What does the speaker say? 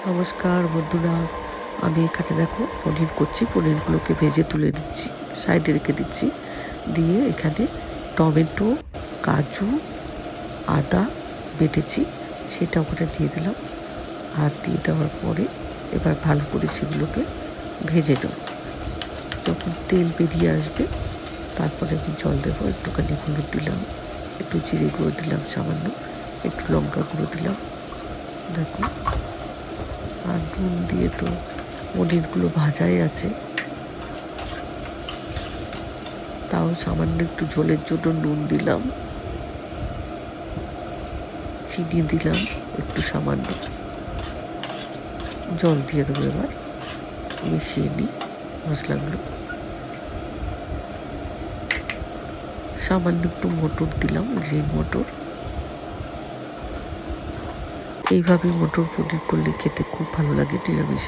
নমস্কার বন্ধুরা, আমি এখানে দেখো পনির করছি। পনিরগুলোকে ভেজে তুলে দিচ্ছি, সাইডে রেখে দিচ্ছি। দিয়ে এখানে টমেটো, কাজু, আদা বেটেছি সেটা ওখানে দিয়ে দিলাম। আর দিয়ে দেওয়ার পরে এবার ভালো করে সেগুলোকে ভেজে নেব। যখন তেল বেরিয়ে আসবে তারপরে আমি জল দেবো। একটুখানি হলুদ দিলাম, একটু জিরে গুঁড়ো দিলাম সামান্য, একটু লঙ্কা গুঁড়ো দিলাম। দেখো, আর নুন দিয়ে তো পনিরগুলো ভাজাই আছে, তাও সামান্য একটু ঝোলের জন্য নুন দিলাম, চিনি দিলাম একটু সামান্য, জল দিয়ে দেবো। এবার মিশিয়ে নিই মশলাগুলো। সামান্য একটু মটর দিলাম, গ্রিন মটর। এইভাবে মটর পনির করলে খেতে খুব ভালো লাগে নিরামিষ।